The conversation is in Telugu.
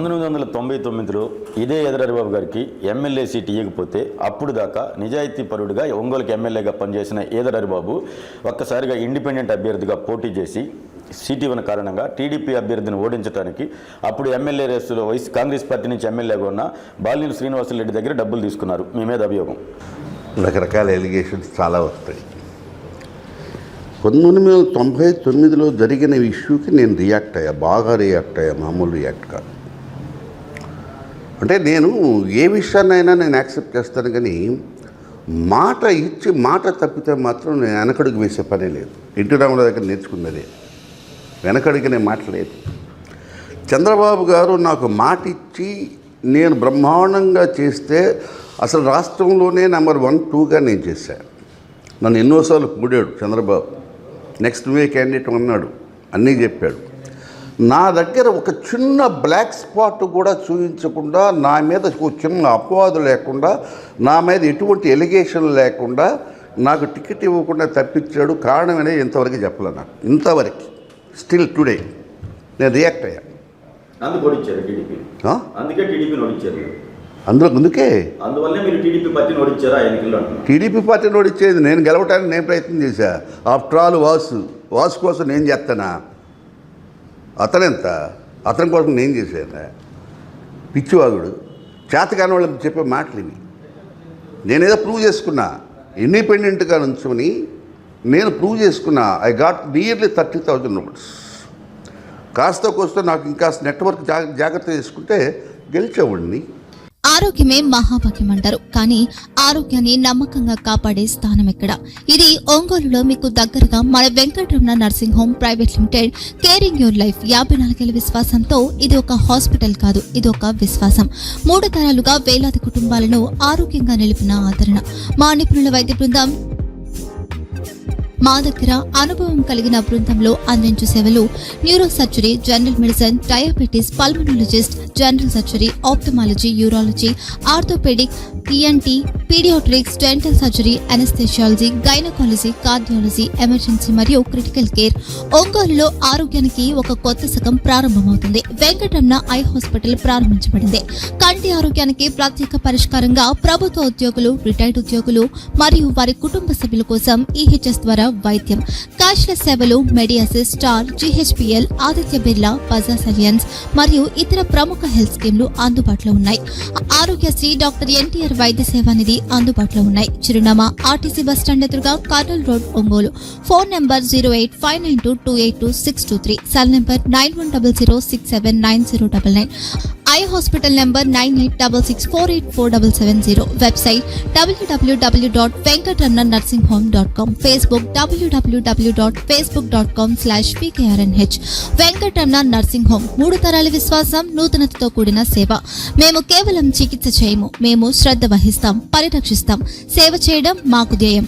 1999లో ఇదే ఎదరబాబు గారికి ఎమ్మెల్యే సీట్ ఇవ్వకపోతే అప్పుడు దాకా నిజాయితీ పరుడుగా ఒంగోలుకి ఎమ్మెల్యేగా పనిచేసిన ఎదరబాబు ఒక్కసారిగా ఇండిపెండెంట్ అభ్యర్థిగా పోటీ చేసి సీట్ ఇవ్వని కారణంగా టీడీపీ అభ్యర్థిని ఓడించడానికి అప్పుడు ఎమ్మెల్యే రేసులో కాంగ్రెస్ పార్టీ నుంచి ఎమ్మెల్యేగా ఉన్న బాలినేని శ్రీనివాసరెడ్డి దగ్గర డబ్బులు తీసుకున్నారు. మీ మీద అభియోగం. రకరకాల ఎలిగేషన్స్ చాలా వస్తాయి. 1999లో జరిగిన ఇష్యూకి నేను రియాక్ట్ అయ్యా, బాగా రియాక్ట్ అయ్యా, మామూలు రియాక్ట్ కాదు. అంటే నేను ఏ విషయాన్నైనా నేను యాక్సెప్ట్ చేస్తాను, కానీ మాట ఇచ్చి మాట తప్పితే మాత్రం నేను వెనకడుగు వేసే పనే లేదు. ఎన్టీ రామారావు దగ్గర నేర్చుకున్నదే, వెనకడుగు నేను మాట్లాడలేదు. చంద్రబాబు గారు నాకు మాట ఇచ్చి నేను బ్రహ్మాండంగా చేస్తే అసలు రాష్ట్రంలోనే నెంబర్ 1, 2గా నేను చేశాను. నన్ను ఎన్నోసార్లు పొగిడాడు చంద్రబాబు. నెక్స్ట్ వే క్యాండిడేట్ అన్నాడు, అన్నీ చెప్పాడు. నా దగ్గర ఒక చిన్న బ్లాక్ స్పాట్ కూడా చూపించకుండా, నా మీద ఒక చిన్న అపవాదు లేకుండా, నా మీద ఎటువంటి ఎలిగేషన్ లేకుండా నాకు టికెట్ ఇవ్వకుండా తప్పించాడు. కారణం అనేది ఇంతవరకు చెప్పలే నాకు, ఇంతవరకు. స్టిల్ టుడే నేను రియాక్ట్ అయ్యా. టీడీపీ పార్టీని ఓడించేది నేను గెలవటానికి నేను ప్రయత్నం చేశా. ఆఫ్టర్ ఆల్ వాసు కోసం నేను చేస్తానా? అతని కోసం నేను చేశాను. పిచ్చివాగుడు, చేతకాని వాళ్ళకి చెప్పే మాటలు ఇవి. నేనేదో ప్రూవ్ చేసుకున్నా, ఇండిపెండెంట్గా నుంచుని నేను ప్రూవ్ చేసుకున్నా. I got nearly 30,000 votes. కాస్త కోస్త నాకు ఇంకా నెట్వర్క్ జాగ్రత్త చేసుకుంటే గెలిచేవాడిని. ఆరోగ్యమే మహాభాగ్యం అంటారు, కానీ ఆరోగ్యాన్ని నమ్మకంగా కాపాడే స్థానం ఎక్కడ? ఇది ఒంగోలులో మీకు దగ్గరగా మన Venkataramana nursing home private limited. Caring your life 54 ఏళ్ల విశ్వాసంతో ఇది ఒక హాస్పిటల్ కాదు, ఇది ఒక విశ్వాసం. 3 తరాలుగా వేలాది కుటుంబాలను ఆరోగ్యంగా నిలిపిన ఆదరణ. మా నిపుణుల వైద్య బృందం మా దగ్గర అనుభవం కలిగిన బృందంలో అందించే సేవలు neuro surgery, general medicine, diabetes, pulmonologist, general surgery, ophthalmology, urology, orthopaedic, ENT, paediatrics, dental surgery, anaesthesiology, gynaecology, cardiology, emergency మరియు క్రిటికల్ కేర్. ఒంగోలులో ఆరోగ్యానికి ఒక కొత్త శకం ప్రారంభమవుతుంది. వెంకటరమణ ఐ హాస్పిటల్ ప్రారంభించబడింది. కంటి ఆరోగ్యానికి ప్రత్యేక పరిష్కారంగా ప్రభుత్వ ఉద్యోగులు, రిటైర్డ్ ఉద్యోగులు మరియు వారి కుటుంబ సభ్యుల కోసం ఈహెచ్ఎస్ ద్వారా వైద్యం. క్యాష్లెస్ సేవలు మెడియాసిస్, స్టార్, జీహెచ్పీఎల్, ఆదిత్య బిర్లా, బజాజ్ అలియన్స్ మరియు ఇతర ప్రముఖ హెల్త్ స్కీమ్లు అందుబాటులో ఉన్నాయి. ఆరోగ్యశ్రీ, డాక్టర్ ఎన్టీఆర్ వైద్య సేవా నిధి అందుబాటులో ఉన్నాయి. చిరునామా ఆర్టీసీ బస్టాండ్ ఎదురుగా, Kurnool road, Ongole. Phone number 08592282623, cell number 9100679099. Eye hospital number 9866484770. Website www.venkatramanarsinghome.com. Facebook www.facebook.com/pkrnh. Venkataramana nursing home, 3 తరాల విశ్వాసం, నూతనతతో కూడిన సేవ. మేము కేవలం చికిత్స చేయము, మేము శ్రద్ధ వహిస్తాం, పరిరక్షిస్తాం. సేవ చేయడం మాకు ధ్యేయం.